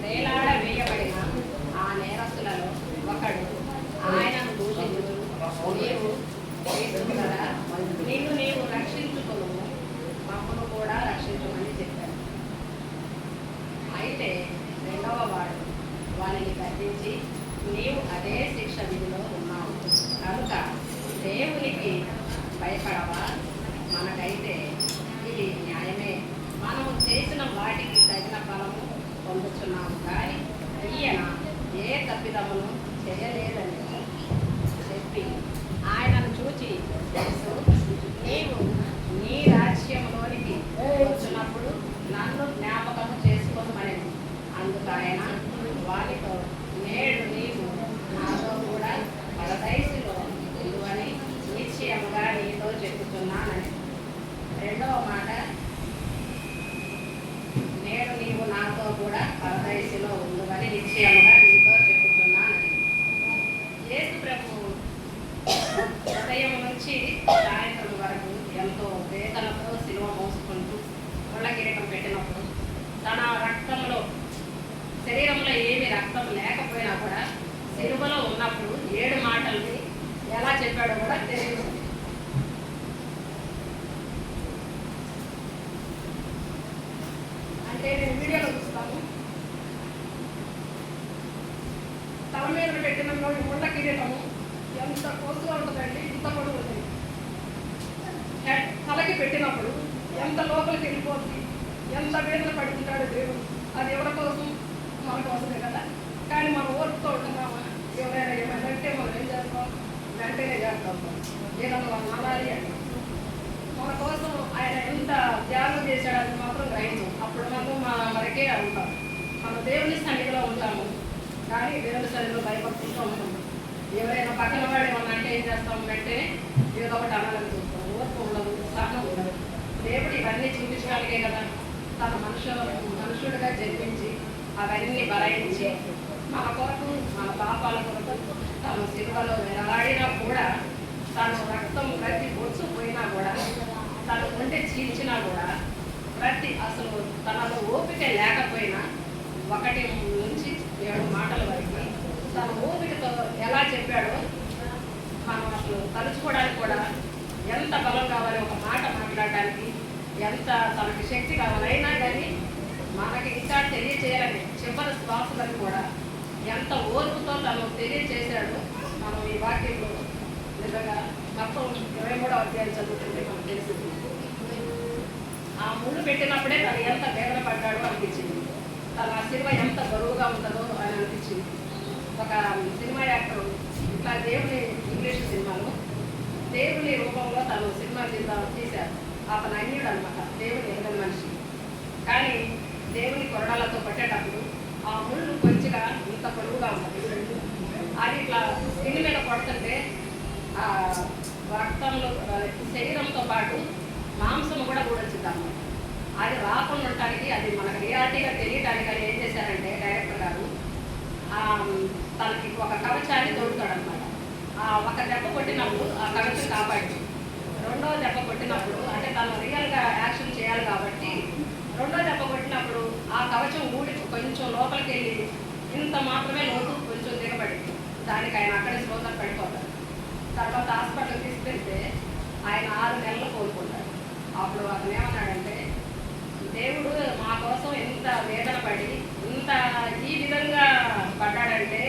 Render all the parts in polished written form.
వేలాడ వేయబడిన ఆ నేరస్తులలో ఒకడు ఆయనను దూషించు, నీవు నిన్ను నీవు రక్షించుకును, మమ్మను కూడా రక్షించమని చెప్పాడు. అయితే రెండవ వాడు వారిని గద్దించి, నీవు అదే శిక్ష విధిలో ఉన్నావు కనుక దేవునికి భయపడవా? మనకైతే ఇది న్యాయమే, మనము చేసిన వాటికి తగిన ఫలము పొందుతున్నాము. కానీ ఈయన ఏ తప్పిదమును చేయలేదని చెప్పి ఆయనను చూచి, నీవు నీ రాజ్యంలోనికి వచ్చినప్పుడు నన్ను జ్ఞాపకం చేసుకోమని. అందుకు ఆయన వారితో, నేడు నీవు నాతో కూడా పరదైసులో ఉండువని నిశ్చయముగా నీతో చెబుతున్నానని. రెండవ మాట, నేడు నీవు నాతో కూడా పరదైసులో ఉండువని నిశ్చయముగా నీతో చెబుతున్నానని. యేసు ప్రభువు ఉదయం నుంచి సాయంత్రం వరకు ఎంతో వేదనతో సిలువ మోసుకుంటూ ముళ్ళ కిరీటం పెట్టినప్పుడు తన రక్తంలో, శరీరంలో ఏమి రక్తం లేకపోయినా కూడా సిలువలో ఉన్నప్పుడు 7 మాటల్ని ఎలా చెప్పాడో కూడా తెలియదు. అంటే నేను వీడియోలో చూస్తాను, తల మీద పెట్టిన ముళ్ళ కిరీటము ఎంత కోసుగా ఉంటుందండి, ఇంత పొడవు ఉంటుంది. తలకి పెట్టినప్పుడు ఎంత లోపలికి వెళ్ళిపోతుంది, ఎంత వేదన పడుతుంటాడు దేవుడు. అది ఎవరి కోసం? మన కోసమే కదా. కానీ మనం ఓర్పుతో ఉంటున్నామా? ఎవరైనా ఏమైనా మనం ఏం చేస్తాం? వెంటనే చేస్తాం. ఏదన్నా మనం అనాలి అంటే మన కోసం ఆయన ఎంత త్యాగం చేశాడని మాత్రం గ్రహించాం. అప్పుడు మనం మనకే ఉంటాం. మనం దేవుని సన్నిధిలో ఉంటాము, కానీ దేవుని సన్నిధిలో భయపడుతూ ఉంటాము. ఎవరైనా పక్కన వాడు ఏమన్నా అంటే ఏం చేస్తాం? వెంటనే ఏదో ఒకటి అనాలని చూస్తాం. ఓర్పు ఉండదు, సహనం ఉండదు. దేవుడు ఇవన్నీ చూపించడానికే కదా తన మనుషుడుగా జన్మించి అవన్నీ భరించి మన కొరకు, మన పాపాల కొరకు తను సిలువలో వేలాడినా కూడా, తను రక్తం ప్రతి బొచ్చు పోయినా కూడా, తను ఒంటె చీల్చినా కూడా, అసలు తనలో ఓపిక లేకపోయినా 1 నుంచి 7 మాటల వరకు తన ఓపికతో ఎలా చెప్పాడో మనం అసలు తలుచుకోవడానికి కూడా ఎంత బలం కావాలి, ఒక మాట మాట్లాడడానికి ఎంత తనకి శక్తి కావాలైనా కానీ మనకి ఇంకా తెలియచేయాలని చివరి శ్వాసలను కూడా ఎంత ఓర్పుతో తను తెలియచేశాడో మనం ఈ వాక్యంలో నిజంగా మొత్తం 23వ అధ్యాయం చదువుతుంటే మనకు తెలిసింది. ఆ ముళ్ళు పెట్టినప్పుడే తను ఎంత వేదన పడ్డాడో అనిపించింది. తన సినిమా ఎంత బరువుగా ఉంటుందో అని అనిపించింది. ఒక సినిమా యాక్టర్ ఇట్లా దేవుని ఇంగ్లీష్ సినిమాలో దేవుని రూపంలో తను సినిమా తీశారు. అతను అన్యుడు అనమాట, దేవుని ఎరగని మనిషి. కానీ దేవుని కొరడాలతో పట్టేటప్పుడు ఆ ముళ్ళు కొంచెంగా ఇంత పొడుగుగా ఉంటుంది. అది ఇట్లా స్కిన్ మీద కొడుతుంటే ఆ రక్తంలో శరీరంతో పాటు మాంసం కూడా వచ్చింది అన్నమాట. అది రాకుండా ఉండటానికి, అది మనకు రియాలిటీగా తెలియటానికి అని ఏం చేశారంటే డైరెక్టర్ గారు తనకి ఒక కవచాన్ని తోడుతాడనమాట. ఒక దెబ్బ కొట్టినప్పుడు ఆ కవచం కాపాడి, రెండవ దెబ్బ కొట్టినప్పుడు అంటే తను రియల్గా యాక్షన్ చేయాలి కాబట్టి రెండో దెబ్బ కొట్టినప్పుడు ఆ కవచం ఊడి కొంచెం లోపలికి వెళ్ళి ఇంత మాత్రమే లోతు కొంచెం దిగబడి దానికి ఆయన అక్కడే స్లోగా పడిపోతాడు. తర్వాత హాస్పిటల్ తీసుకెళ్తే ఆయన 6 నెలలు కోలుకుంటాడు. అప్పుడు అతను ఏమన్నాడంటే, దేవుడు మా కోసం ఎంత వేదన పడి ఇంత ఈ విధంగా పడ్డాడంటే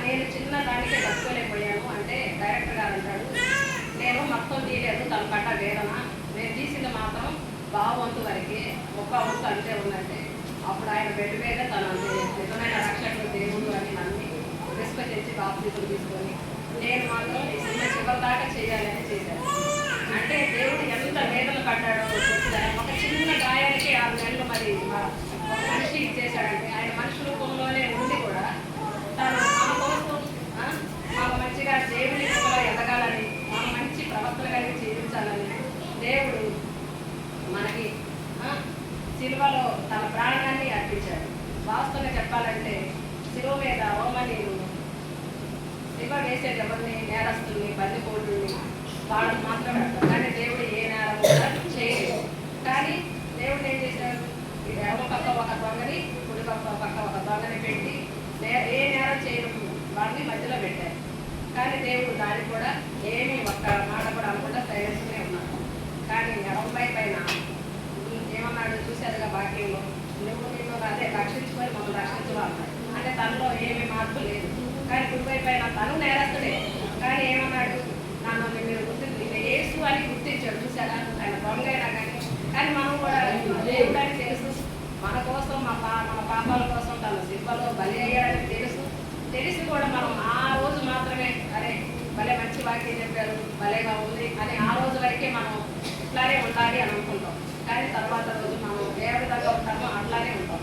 నేను చిన్న దానికే తట్టుకోలేకపోయాను అంటే డైరెక్టర్ గారు అంటాడు, నేను మొత్తం తీయలేదు తను పడ్డ వేదన, నేను తీసింది మాత్రం బావంతు వరకే, 1 వంతు అంతే ఉందంటే. అప్పుడు ఆయన బెడ్ మీద తను అంతే నిజమైన రక్షకుడు దేవుడు అని నమ్మి రిస్క్ తెచ్చి బాప్తిజం తీసుకొని నేను మాత్రం ఈ సినిమా చివరి దాకా చేయాలని చేశాను. అంటే దేవుడు ఎంత వేదన పడ్డాడో ఒక చిన్న గాయానికి 6 నెలలు మరి ఒక మనిషి ఇచ్చేశాడంటే ఆయన మనిషి రూపంలోనే ఉండి కూడా తను మన కోసం మన మంచిగా దేవుని రూపంలో ఎదగాలని, మన మంచి ప్రవర్తన కలిగి జీవించాలని దేవుడు మనకి సిలువలో తన ప్రాణాన్ని అర్పించాడు. వాస్తవంగా చెప్పాలంటే శిలువ మీద రోమనీయులు శిలువ వేసేది ఎవరిని? నేరస్తుల్ని, బందిపోటుల్ని, వాళ్ళని మాత్రమే పెడతారు. కానీ దేవుడు ఏ నేరం కూడా చేయలేదు. కానీ దేవుడు ఏం చేశాడు? ఎడమ పక్క ఒక దొంగని, కుడి పక్క ఒక దొంగని పెట్టి ఏ నేరం చేయడం వాడిని మధ్యలో పెట్టారు. కానీ దేవుడు దానికి కూడా ఏమీ ఒక్క మాట కూడా అనుకుంటా సైలెన్స్నే ఉన్నాడు. కానీ ఎడమపై పైన ఏమన్నాడు చూశారుగా వాక్యంలో, నువ్వు నిన్ను అదే రక్షించుకొని మమ్మల్ని రక్షించమన్నాడు. అంటే తనలో ఏమీ మార్పు లేదు. కానీ కుడిపై పైన తను నేరస్తుడే. కానీ ఏమన్నాడు? నన్ను మీరు యేసు అని గుర్తించాడు. చూసారా? ఆయన దొంగ అయినా కానీ మనం కూడా దేవుడు అని తెలుసు. మన కోసం మన పాపాల కోసం తన సిబ్బలో బలి అయ్యాడని తెలిసి కూడా మనం ఆ రోజు మాత్రమే అరే భలే మంచి వాక్యం చెప్పారు, భలేగా ఉంది అని ఆ రోజు వరకే మనం ఇట్లానే ఉండాలి అని అనుకుంటాం. కానీ తర్వాత రోజు మనం ఏ విధంగా ఉంటామో అట్లానే ఉంటాం.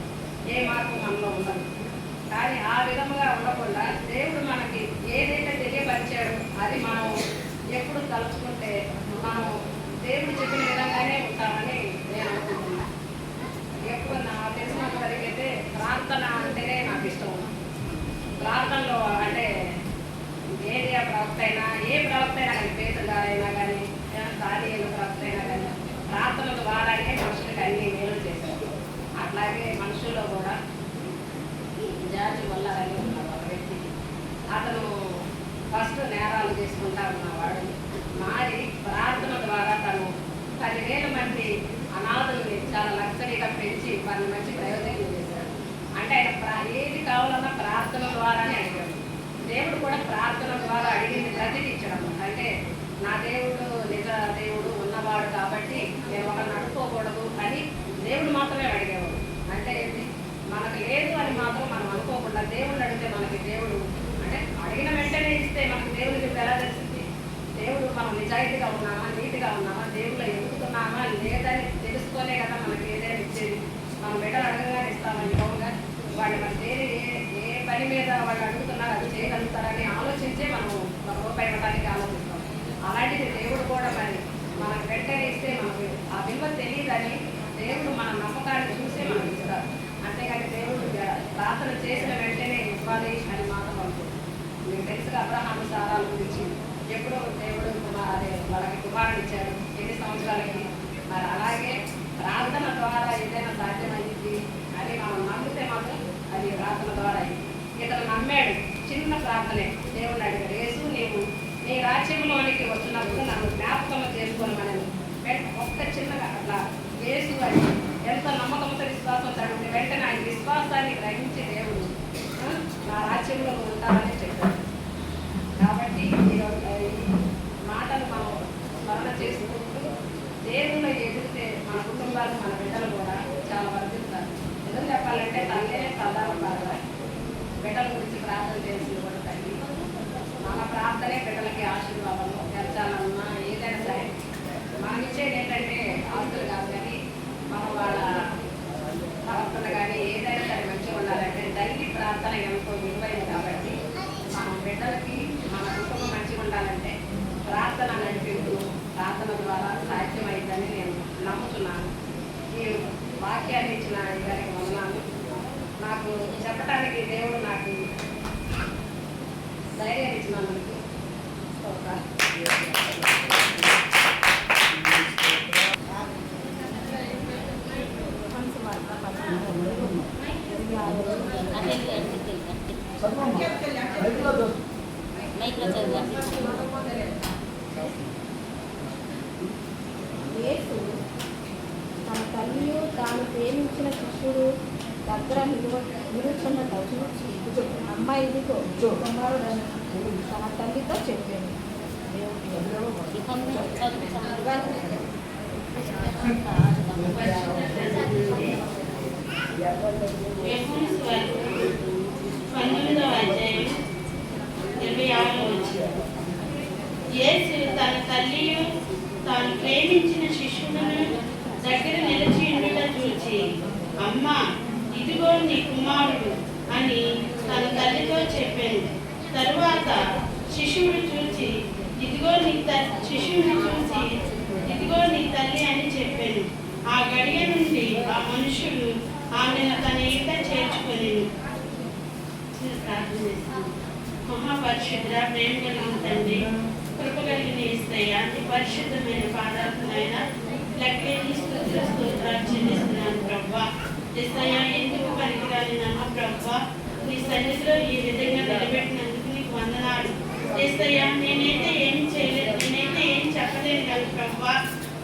ఏ మార్పు మనలో ఉండదు. కానీ ఆ విధంగా ఉండకుండా దేవుడు మనకి ఏదైతే తెలియపరిచాడో అది మనం ఎప్పుడు తలుచుకుంటే మనం దేవుడు చెప్పిన విధంగానే ఉంటామని నేను అనుకుంటున్నాను. ఎప్పుడు నాకు తెలిసినంత వరకు అయితే ప్రార్థన అంటేనే నాకు ఇష్టం. ప్రార్థనలో అంటే ఏరియా ప్రవక్త అయినా ఏ ప్రవక్త అయినా కానీ, పేదలు గారైనా కానీ, దానియేలు ప్రవక్త అయినా కానీ ప్రార్థన ద్వారానే మనుషులకు అన్ని మేలు చేశారు. అట్లాగే మనుషుల్లో కూడా జార్జి వల్లారని ఉన్నాడు ఒక వ్యక్తి. అతను ఫస్ట్ నేరాలు చేసుకుంటా ఉన్నవాడు. మారి ప్రార్థన ద్వారా తను 10,000 మంది అనాథుల్ని చాలా లగ్జరీగా పెంచి వారిని మంచి ప్రయోజనం చేశాడు. అంటే ఆయన ఏది కావాలన్నా ప్రార్థన ద్వారానే అడిగాడు. దేవుడు కూడా ప్రార్థన ద్వారా అడిగింది ప్రతిదీ ఇచ్చడం. అంటే నా దేవుడు నిజ దేవుడు ఉన్నవాడు కాబట్టి నేను ఒకరిని అడుక్కోకూడదు అని దేవుడు మాత్రమే అడిగేవాడు. అంటే మనకు లేదు అని మాత్రం మనం అనుకోకుండా దేవుడు అడిగితే మనకి దేవుడు అంటే అడిగిన వెంటనే ఇస్తే మనకు దేవుడికి ఎలా తెలిసింది? దేవుడు మనం నిజాయితీగా ఉన్నామా, నీతిగా ఉన్నామా, దేవుళ్ళు ఎదుగుతున్నామా లేదని తెలుసుకొనే కదా మనకి ఏదైనా ఇచ్చేది. మనం బిడ్డలు అడగగానే ఇస్తామని గౌరవంగా వాళ్ళు మన దేని ఏ పని మీద వాళ్ళు అడుగుతున్నారు అది చేయగలుగుతారని ఆలోచించే మనం ఒక రూపాయి ఇవ్వడానికి ఆలోచిస్తాం. అలాంటిది దేవుడు కూడా మరి మనకు వెంటనే ఇస్తే మనకు ఆ విలువ తెలియదని దేవుడు మన నమ్మకాన్ని చూసే మనం ఇస్తారు. అంతేగాని దేవుడు ప్రార్థన చేసిన వెంటనే ఇవ్వాలి అని మాత్రం అనుకుంటుంది. మీకు తెలుసుగా అబ్రహాము సారాల గురించి ఎప్పుడో దేవుడు అదే వాళ్ళకి కుమారుడు ఇచ్చాడు. ఎన్ని సంవత్సరాలకి? మరి అలాగే ప్రార్థన ద్వారా ఏదైనా సాధ్యమైంది అని మనం నమ్మితే మాత్రం అది ప్రార్థన ద్వారా అయింది. ఇతను నమ్మాడు. చిన్న ప్రార్థనే దేవుడిని అడిగాడు, యేసు నీవు నీ రాజ్యంలోనికి వచ్చినప్పుడు నన్ను జ్ఞాపకం చేసుకోమని ఒక్క చిన్నగా అట్లా యేసు అని ఎంత నమ్మకంతో విశ్వాసం చదివితే వెంటనే ఆయన విశ్వాసాన్ని గ్రహించి దేవుడు నా రాజ్యంలో ఉంటానని చెప్పాడు. కాబట్టి ఈ మాటలు మనం స్మరణ చేసుకుంటూ దేవుళ్ళు ఎదిగితే మన కుటుంబాలు మన బిడ్డలు కూడా చాలా వర్ధిస్తారు. ఎందుకు చెప్పాలంటే తల్లే ప్రధాన బాధ. బిడ్డల గురించి ప్రార్థన చేసి కూడా తల్లి మన ప్రార్థనే బిడ్డలకి ఆశీర్వాదం పెంచాలన్నా ఏదైనా సరే మనం ఇచ్చేది ఏంటంటే ఆస్తులు కాదు కానీ మనం వాళ్ళ ప్రవర్తన కానీ ఏదైనా సరే మంచిగా ఉండాలంటే తల్లి ప్రార్థన ఎంతో విలువైంది. కాబట్టి మనం బిడ్డలకి మన కుటుంబం మంచిగా ఉండాలంటే ప్రార్థన నడిపించు ప్రార్థన ద్వారా సాధ్యమైందని నేను నమ్ముతున్నాను. ఈ వాక్యాన్ని ఇచ్చిన గారికి వందనాలు. నాకు చెప్పడానికి దేవుడు నాకు ధైర్యాన్ని ఇచ్చినందుకు యేసు తన తల్లియు తాను ప్రేమించిన శిష్యుడు దగ్గర నిలుచున్నట్టు చూచి అమ్మ ఇదిగో కుమారుడని తన తల్లితో చెప్పాను. యేసు తన తల్లియు తాను ప్రేమించిన శిష్యులను దగ్గర నిలిచి ఉండుట చూచి అమ్మ ఇదిగో నీ కుమారుడు అని తన తల్లితో చెప్పాను. తరువాత శిష్యుడు చూసి ఇదిగో నీ తల్లి అని చెప్పాను. ఆ గడియ నుండి ఆ మనుషుడు ఆమెను తన ఇంట చేర్చుకొనెను. ప్రార్థన చేస్తాను. మహాపరిశుద్ధ ప్రేమ కలిగిన తండ్రి, కృప కలిగిన యేసయ్య, అతి పరిశుద్ధమైన పాదాలైన లెక్కలేని స్తుతులు స్తోత్రాలు చెల్లిస్తున్నాను ప్రభువా. యేసయ్య, ఎందుకు పనికిరాని నన్ను ప్రభువా నీ సన్నిధిలో ఈ విధంగా నిలబెట్టినందుకు నీకు వందనాలు. యేసయ్య, నేనైతే ఏమి చేయలేదు, నేనైతే ఏం చెప్పలేను కదా ప్రభువా.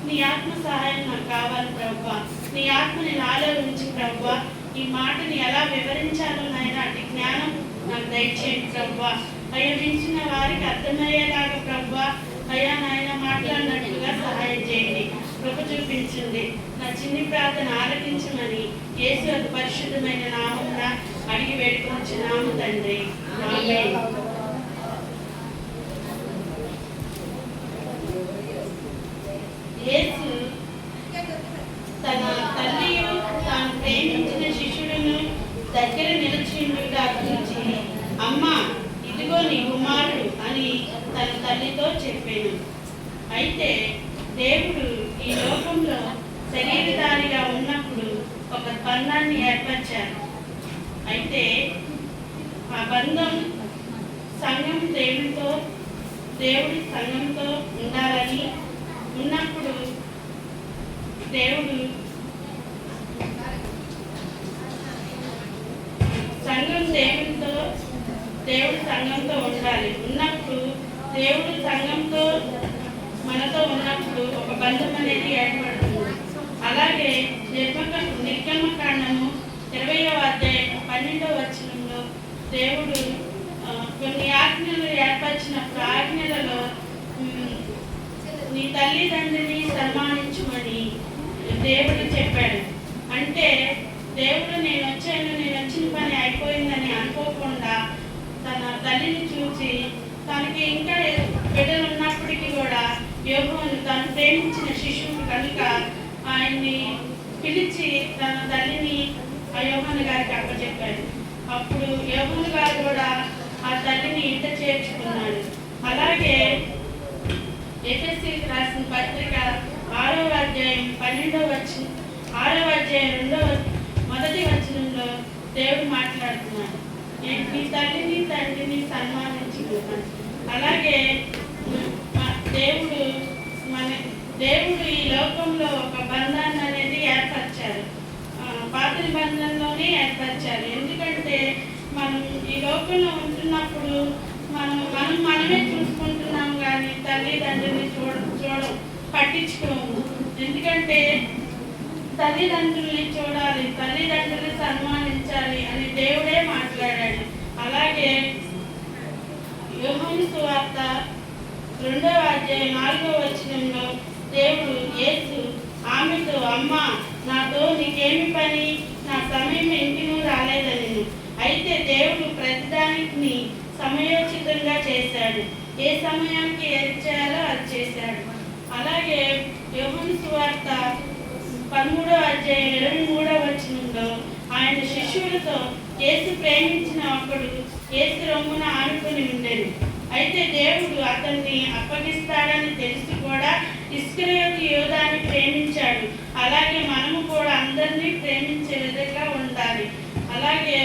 నీ ఆత్మ సహాయం నాకు కావాలి ప్రభువా. నీ ఆత్మని నాలో ఉంచి ప్రభువా, ఈ మాటని ఎలా వివరించాలో నాయన అటు జ్ఞానం నాకు దయచేయండి ప్రభువా. అయ్యా, వించిన వారికి అర్థమయ్యేలాగా ప్రభువా అయ్యా నాయన మాట్లాడినట్టుగా సహాయం చేయండి, కృప చూపించండి. నా చిన్ని ప్రార్థన ఆలకించమని యేసు అతి పరిశుద్ధమైన నామమున అడిగి వేడుకొచ్చున్నాము తండ్రి, ఆమేన్. యేసు తన తల్లియు తాను ప్రేమించిన శిష్యుడును దగ్గర నిలిచిండుగా చూచి, అమ్మా ఇదిగో నీ కుమారుడు అని తన తల్లితో చెప్పాను. అయితే దేవుడు ఈ లోకంలో శరీరధారిగా ఉన్నప్పుడు ఒక బంధాన్ని ఏర్పరిచారు. అయితే ఆ బంధం సంఘం దేవుడి సంఘంతో ఉండాలని ఉన్నప్పుడు దేవుడు సంఘంతో ఉండాలి. ఉన్నప్పుడు దేవుడు సంఘంతో మనతో ఉన్నప్పుడు ఒక బంధం అనేది ఏర్పడుతుంది. అలాగే నిర్గమకాండము 20వ అధ్యాయం 12వ వచనంలో దేవుడు కొన్ని ఆజ్ఞలు ఏర్పరిచినప్పుడు ఆజ్ఞలలో నీ తల్లిదండ్రిని సన్మానించమని దేవుడు చెప్పాడు. అంటే దేవుడు నేను వచ్చిన పని అయిపోయిందని అనుకోకుండా తన తల్లిని చూసి తనకి ఇంకా బిడ్డలు ఉన్నప్పటికీ కూడా యోహోను తను ప్రేమించిన శిశువు కనుక ఆయన్ని పిలిచి తన తల్లిని ఆ యోహోను గారికి అప్పచెప్పాడు. అప్పుడు యోహోను గారు కూడా ఆ తల్లిని ఇంట చేర్చుకున్నాడు. అలాగే ఎఫెసీయులకు రాసిన పత్రిక 6వ అధ్యాయం 12వ వచనం 6వ అధ్యాయం 1వ వచనంలో దేవుడు మాట్లాడుతున్నాడు, నేను మీ తల్లిని తండ్రిని సన్మానించుకున్నాను. అలాగే దేవుడు ఈ లోకంలో ఒక బంధాన్ని అనేది ఏర్పరిచారు, పాత నిబంధనలోనే ఏర్పరిచారు. ఎందుకంటే మనం ఈ లోకంలో ఉంటున్నప్పుడు మనమే చూసుకుంటున్నాం కానీ తల్లిదండ్రులని చూడం పట్టించుకోము. ఎందుకంటే తల్లిదండ్రుల్ని చూడాలి, తల్లిదండ్రుల్ని సన్మానించాలి అని దేవుడే మాట్లాడాడు. అలాగే యోహాను సువార్త 2వ అధ్యాయం 4వ వచనంలో దేవుడు యేసు ఆమెతో, అమ్మా నాతో నీకేమి పని, నా సమయం ఇంటికి రాలేదని. అయితే దేవుడు ప్రతిదానికి సమయోచితంగా చేశాడు, ఏ సమయానికి ఏది చేయాలో అది చేశాడు. అలాగే యోహాను సువార్త 13వ అధ్యాయం 23వ వచనంలో ఆయన శిష్యులతో యేసు ప్రేమించిన ఒకడు యేసు రొమ్మున ఆనుకొని ఉండేది. అయితే దేవుడు అతన్ని అప్పగిస్తాడని తెలిసి కూడా ఇస్కరియోతు యూదాని ప్రేమించాడు. అలాగే మనము కూడా అందరినీ ప్రేమించే విధంగా ఉండాలి. అలాగే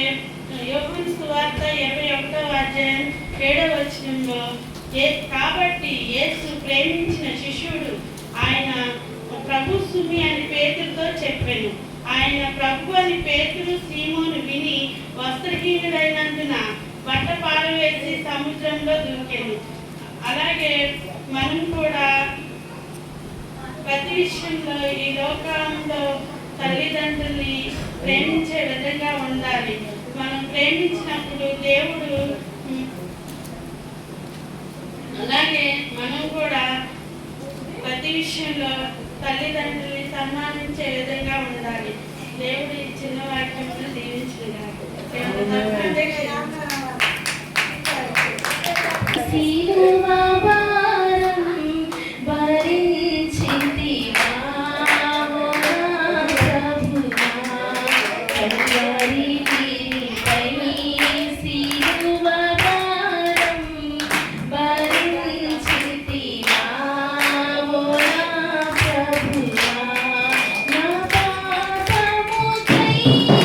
యోహాను సువార్త 21వ అధ్యాయం 7వ వచనంలో కాబట్టి యేసు ప్రేమించిన శిష్యుడు ఆయన ప్రభు సుమి అని పేతురుతో చెప్పాను. ఆయన ప్రభు అని పేతురు సీమోను విని వస్త్రహీనుడైనందున బట్ట పారవేసి సముద్రంలో దూకాను. అలాగే మనం కూడా ప్రతి విషయంలో ఈ లోకంలో తల్లిదండ్రుల్ని ప్రేమించే విధంగా ఉండాలి. మనం ప్రేమించినప్పుడు దేవుడు అలాగే మనం కూడా ప్రతి విషయంలో తల్లిదండ్రుల్ని సన్మానించే విధంగా ఉండాలి. దేవుడు ఈ చిన్న వాక్యమును దీవించుగాక. Thank you.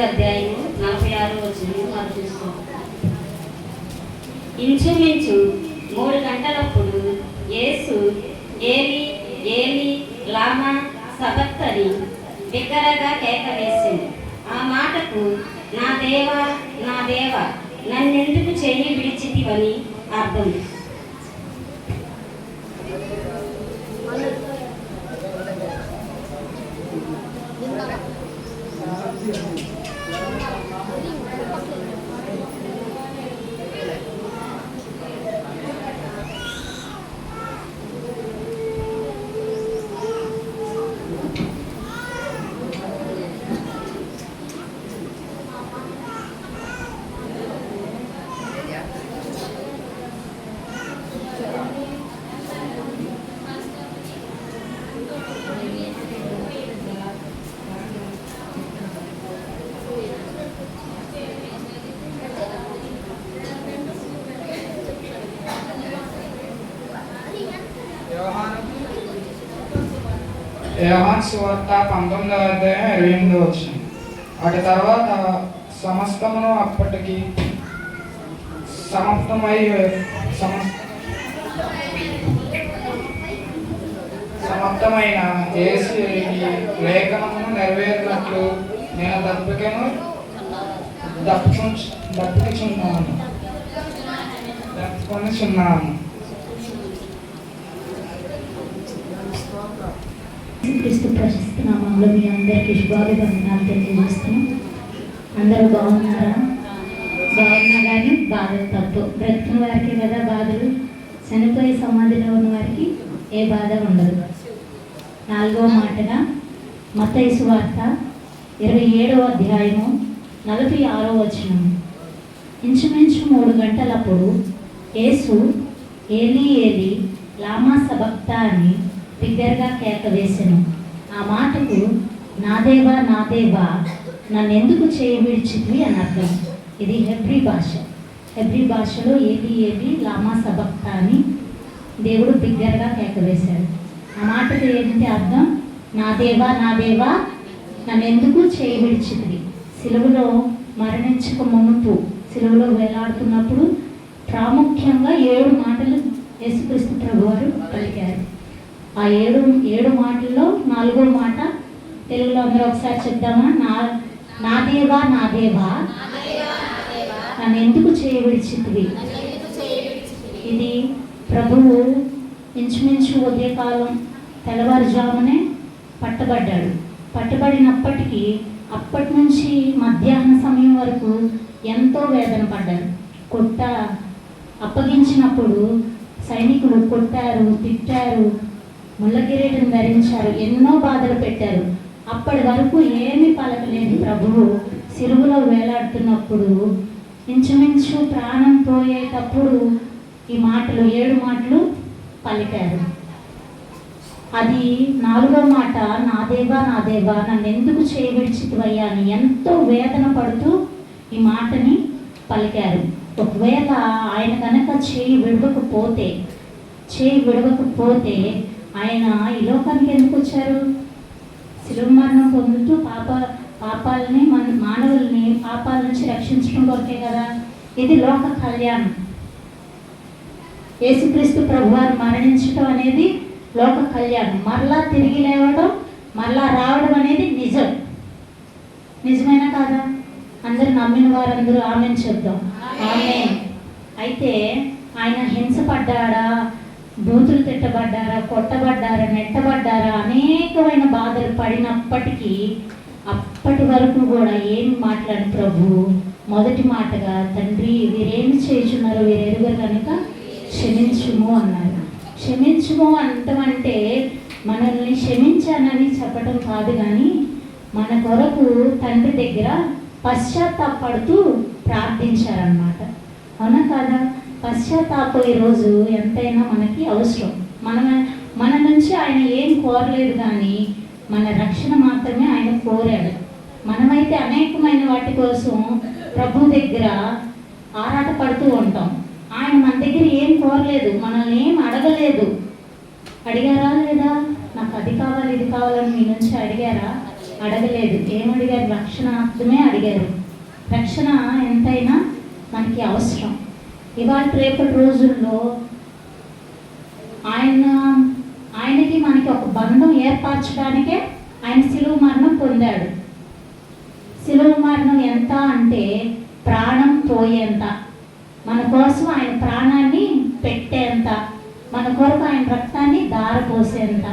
అధ్యాయం 46వ వచనం మనం చూస్తాం. ఇంచుమించు 3 గంటలప్పుడు యేసు ఏలి ఏలి లామా సబక్తని బిగ్గరగా కేక వేసింది. ఆ మాటకు నా దేవా నా దేవా నన్నెందుకు చెయ్యి విడిచితివని అర్థం. యోహాను సువార్త 19వ అధ్యాయం 28వ వచనం. అటు తర్వాత సమస్తమును అప్పటికి సమర్థమైన యేసు లేఖనమును నెరవేరినట్లు నేను దప్పుకొనిచున్నాను. క్రీస్తు ప్రశస్త నామంలో మీ అందరికీ శుభాభివందనాలు తెలియజేస్తున్నాం. అందరూ బాగున్నారా? బాగున్నా కానీ బాధలు తప్పు. బ్రతికిన వారికి కదా బాధలు, చనిపోయే సమాధిలో ఉన్న వారికి ఏ బాధ ఉండదు. 4వ మాటగా మత్తయి సువార్త 27వ అధ్యాయము 46వ వచనం. ఇంచుమించు 3 గంటలప్పుడు యేసు ఏలి ఏలి లామా సబక్తా అని బిగ్గరగా కేక వేసెను. ఆ మాటకు నా దేవా నా దేవా నన్నెందుకు చేయి విడిచితివి అని అర్థం. ఇది హెబ్రీ భాష. హెబ్రీ భాషలో ఏలి ఏలి లామా సబక్తా అని దేవుడు బిగ్గరగా కేక వేశాడు. ఆ మాటకు ఏంటి అర్థం? నా దేవా నన్నెందుకు చేయి విడిచితివి. సిలువలో మరణించక మునుపు, సిలువలో వేలాడుతున్నప్పుడు ప్రాముఖ్యంగా 7 మాటలు యేసుక్రీస్తు ప్రభువారు పలికారు. ఆ 7 మాటల్లో 4వ మాట తెలుగులో అందరూ ఒకసారి చెప్దామా? నా దేవా నన్ను ఎందుకు చేయి విడిచితివి. ఇది ప్రభువు ఇంచుమించు ఉదయకాలం తెల్లవారుజామునే పట్టబడ్డాడు. పట్టబడినప్పటికీ అప్పటి నుంచి మధ్యాహ్న సమయం వరకు ఎంతో వేదన పడ్డారు. అప్పగించినప్పుడు సైనికులు కొట్టారు, తిట్టారు, ముళ్ళ కిరీటం ధరించారు, ఎన్నో బాధలు పెట్టారు. అప్పటి వరకు ఏమీ పలకలేని ప్రభువు సిలువలో వేలాడుతున్నప్పుడు ఇంచుమించు ప్రాణం పోయేటప్పుడు ఈ మాటలు 7 మాటలు పలికారు. అది 4వ మాట, నా దేవా నన్ను ఎందుకు చేయి విడిచితివయ్యా అని ఎంతో వేదన పడుతూ ఈ మాటని పలికారు. ఒకవేళ ఆయన కనుక చేయి విడవకపోతే ఆయన ఈ లోకానికి ఎందుకు వచ్చారు? శిలువ మరణం పొందుతూ పాపాలని మానవుల్ని పాపాల నుంచి రక్షించడం కొరకే కదా. ఇది లోక కళ్యాణం. యేసుక్రీస్తు ప్రభువారు మరణించడం అనేది లోక కళ్యాణం. మరలా తిరిగి లేవడం, మరలా రావడం అనేది నిజమేనా కాదా? అందరు నమ్మిన వారందరూ ఆమెను చెప్దాం. ఆమేన్. అయితే ఆయన హింసపడ్డాడా, బూతులు తిట్టబడ్డారా, కొట్టబడ్డారా, నెట్టబడ్డారా, అనేకమైన బాధలు పడినప్పటికీ అప్పటి వరకు కూడా ఏమి మాట్లాడిన ప్రభు మొదటి మాటగా, తండ్రి వీరేమి చేయుచున్నారో వీరు ఎరుగరు కనుక క్షమించుము అన్నారు. క్షమించుము అంటమంటే మనల్ని క్షమించానని చెప్పడం కాదు, కానీ మన కొరకు తండ్రి దగ్గర పశ్చాత్తాపడుతూ ప్రార్థించారన్నమాట. అవునా కాదా? పశ్చాత్తాపం ఈరోజు ఎంతైనా మనకి అవసరం. మన నుంచి ఆయన ఏం కోరలేదు, కానీ మన రక్షణ మాత్రమే ఆయన కోరాడు. మనమైతే అనేకమైన వాటి కోసం ప్రభు దగ్గర ఆరాట పడుతూ ఉంటాం. ఆయన మన దగ్గర ఏం కోరలేదు, మనల్ని ఏం అడగలేదు. అడిగారా లేదా? నాకు అది కావాలి ఇది కావాలని మీ నుంచి అడిగారా? అడగలేదు. ఏమడిగారు? రక్షణార్థమే అడిగారు. రక్షణ ఎంతైనా మనకి అవసరం. ఇవాళ రేపటి రోజుల్లో ఆయనకి మనకి ఒక బంధం ఏర్పరచడానికే ఆయన శిలువ మరణం పొందాడు. శిలువ మరణం ఎంత అంటే ప్రాణం పోయేంత, మన కోసం ఆయన ప్రాణాన్ని పెట్టేంత, మన కొరకు ఆయన రక్తాన్ని ధారపోసేంత.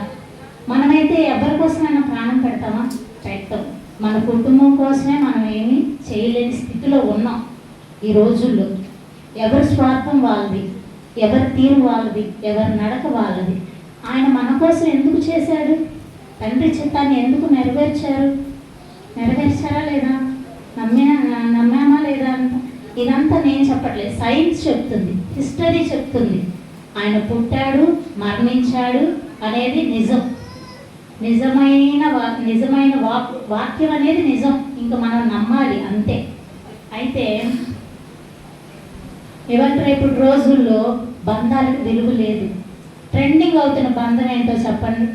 మనమైతే ఎవరి కోసమైనా ప్రాణం పెడతామా? పెట్టం. మన కుటుంబం కోసమే మనం ఏమీ చేయలేని స్థితిలో ఉన్నాం ఈ రోజుల్లో. ఎవరి స్వార్థం వాళ్ళది, ఎవరి తీరు వాళ్ళది, ఎవరి నడక వాళ్ళది. ఆయన మన కోసం ఎందుకు చేశాడు? తండ్రి చిత్తాన్ని ఎందుకు నెరవేర్చారా లేదా? నమ్మామా లేదా? ఇదంతా నేను చెప్పట్లేదు, సైన్స్ చెప్తుంది, హిస్టరీ చెప్తుంది. ఆయన పుట్టాడు, మరణించాడు అనేది నిజం. నిజమైన వాక్యం అనేది నిజం. ఇంకా మనం నమ్మాలి అంతే. అయితే ఇవాళ రేపు రోజుల్లో బంధాలకు విలువ లేదు. ట్రెండింగ్ అవుతున్న బంధం ఏంటో చెప్పండి.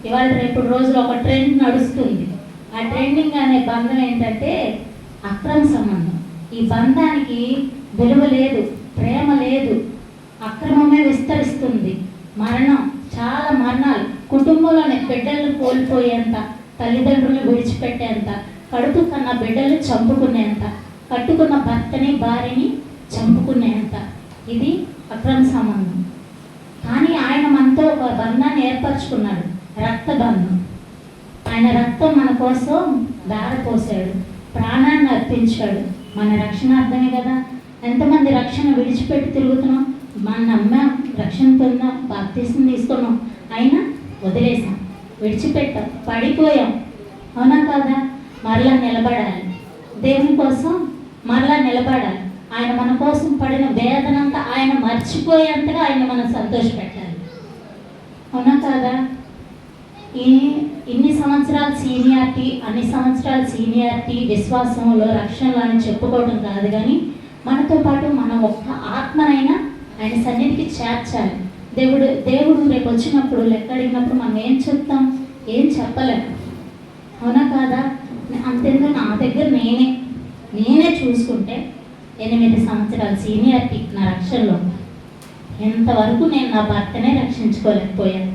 ఇవాళ రేపు రోజుల్లో ఒక ట్రెండ్ నడుస్తుంది. ఆ ట్రెండింగ్ అనే బంధం ఏంటంటే అక్రమ సంబంధం. ఈ బంధానికి విలువ లేదు, ప్రేమ లేదు, అక్రమమే విస్తరిస్తుంది. మరణం, చాలా మరణాలు, కుటుంబంలోని బిడ్డలను కోల్పోయేంత, తల్లిదండ్రులను విడిచిపెట్టేంత, కడుపు కన్న బిడ్డలు చంపుకునేంత, కట్టుకున్న భర్తని భార్యని చంపుకునేంత. ఇది అక్రమ సంబంధం. కానీ ఆయన మనతో ఒక బంధాన్ని ఏర్పరచుకున్నాడు, రక్త బంధం. ఆయన రక్తం మన కోసం ధారపోసాడు, ప్రాణాన్ని అర్పించాడు. మన రక్షణార్థమే కదా. ఎంతమంది రక్షణ విడిచిపెట్టి తిరుగుతున్నాం. మన నమ్మాం, రక్షణ పొందాం, బాప్తిసం తీసుకున్నాం, అయినా వదిలేసాం, విడిచిపెట్టాం, పడిపోయాం. అవునా కాదా? మరలా నిలబడాలి, దేవుని కోసం మరలా నిలబడాలి. ఆయన మన కోసం పడిన వేదనంతా ఆయన మర్చిపోయేంతగా ఆయన మనం సంతోషపెట్టాలి. అవునా కాదా? ఇన్ని సంవత్సరాల సీనియారిటీ, అన్ని సంవత్సరాల సీనియారిటీ విశ్వాసంలో, రక్షణలో అని చెప్పుకోవడం కాదు, కానీ మనతో పాటు మనం ఒక్క ఆత్మనైనా ఆయన సన్నిధికి చేర్చాలి. దేవుడు రేపు వచ్చినప్పుడు, లెక్క అడిగినప్పుడు మనం ఏం చెప్తాం? ఏం చెప్పలేము. అవునా కాదా? అంతేందుకు నా దగ్గర నేనే చూసుకుంటే 8 సంవత్సరాల సీనియారిటీ నా రక్షణలో, ఎంతవరకు నేను నా భర్తనే రక్షించుకోలేకపోయాను.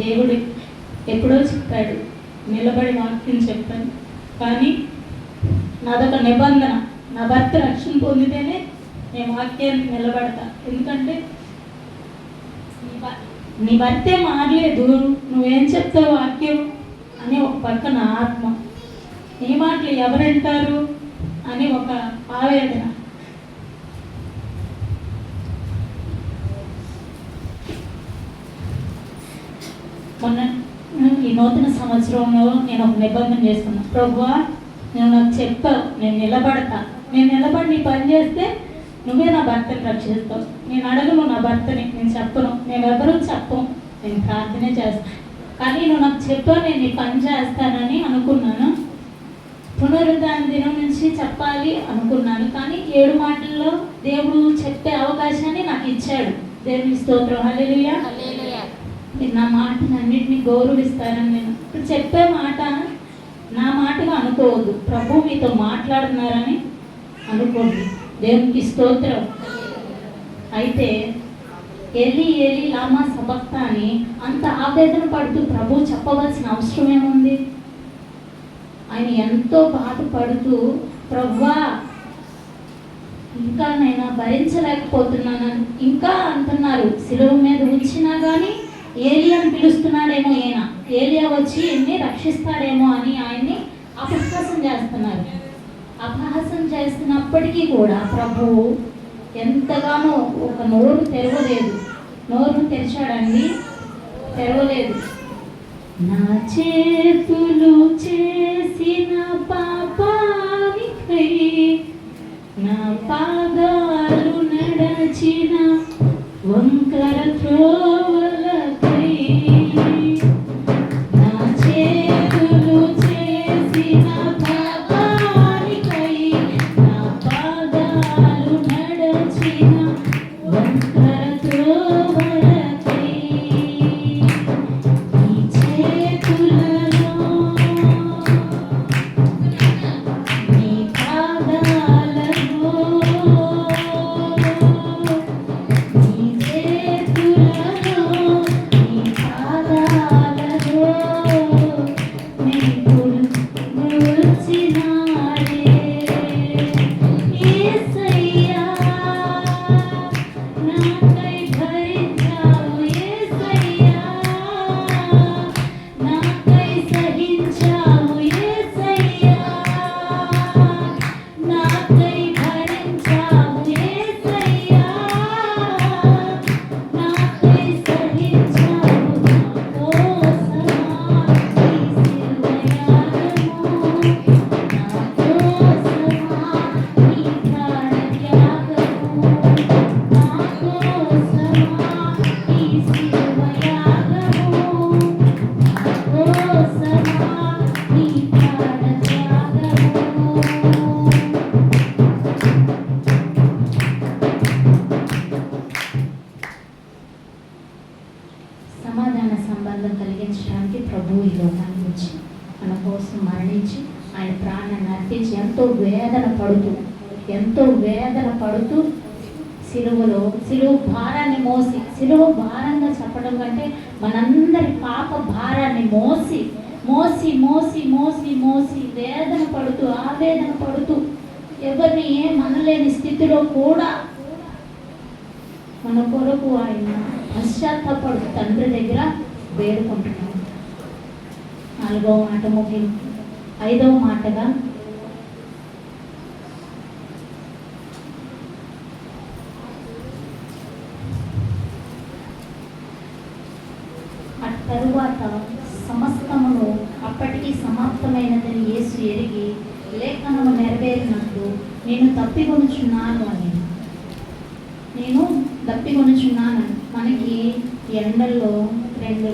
దేవుడు ఎప్పుడో చెప్పాడు, నిలబడి వాక్యం చెప్పాను. కానీ నాదొక నిబంధన, నా భర్త రక్షణ పొందితేనే నేను వాక్యానికి నిలబడతా. ఎందుకంటే నీ భర్తే మారలేదు, నువ్వేం చెప్తావు వాక్యం అని ఒక పక్కన ఆత్మ, నీ మాటలు ఎవరంటారు అని ఒక ఆవేదన. మొన్న ఈ నూతన సంవత్సరంలో నేను ఒక నిబంధన చేసుకున్నాను. ప్రభువా, నేను నాకు చెప్పావు, నేను నిలబడతా, నేను నిలబడి నీ పని చేస్తే నువ్వే నా భర్తని రక్షిస్తావు. నేను అడగను నా భర్తని, నేను చెప్పను, మేము ఎవరూ చెప్పం, నేను ప్రార్థనే చేస్తాను. కానీ నువ్వు నాకు చెప్పావు, నేను నీ పని చేస్తానని అనుకున్నాను. పునరుద్ధాన దినం నుంచి చెప్పాలి అనుకున్నాను. కానీ 7 మాటల్లో దేవుడు చెప్పే అవకాశాన్ని నాకు ఇచ్చాడు. దేవుని స్తోత్రం, హల్లెలూయా. మీరు నా మాటను అన్నింటినీ గౌరవిస్తారని నేను ఇప్పుడు చెప్పే మాట నా మాటగా అనుకోవద్దు, ప్రభు మీతో మాట్లాడుతున్నారని అనుకోండి. దేవునికి స్తోత్రం. అయితే ఏలీ ఏలీ లామా సబక్తాని అంత ఆవేదన పడుతూ ప్రభు చెప్పవలసిన అవసరం ఏముంది? ఆయన ఎంతో బాధపడుతూ, ప్రభువా ఇంకా నేను భరించలేకపోతున్నాను ఇంకా అంటున్నారు. శిలువ మీద ఉంచినా కానీ ఏలియాని పిలుస్తున్నాడేమో, ఏలియా వచ్చి ఎన్ని రక్షిస్తాడేమో అని ఆయన్ని అపహాసం చేస్తున్నారు. అపహాసం చేస్తున్నప్పటికీ కూడా ప్రభువు ఎంతగానో ఒక నోరు తెరవలేదు. నోరు తెరిచాడండి, తెరవలేదు. నా చేతులు చేసిన పాపానికై, నా పాదాలు నడచిన వంకర త్రోవలకై, నా చేతులు చేసిన పాపానికై, నా పాదాలు నడచిన ఆనందం కలిగించడానికి ప్రభువు ఈ లోకానికి వచ్చి మన కోసం మరణించి ఆయన ప్రాణాన్ని అర్పించి ఎంతో వేదన పడుతూ సిలువ భారాన్ని మోసి, సిలువ భారంగా చెప్పడం కంటే మనందరి పాప భారాన్ని మోసి మోసి మోసి మోసి మోసి ఆవేదన పడుతూ ఎవరిని ఏం అనలేని స్థితిలో కూడా మన కొరకు ఆయన పశ్చాత్తాపడుతూ తండ్రి దగ్గర వేడుకుంటున్నాం. 4వ మాట ముగింపు. 5వ మాటగా తరువాత సమస్తమును అప్పటికి సమాప్తమైనదని యేసు ఎరిగి లేఖనము నెరవేరినట్లు నేను తప్పికొనుచున్నాను. మనకి ఎండల్లో 2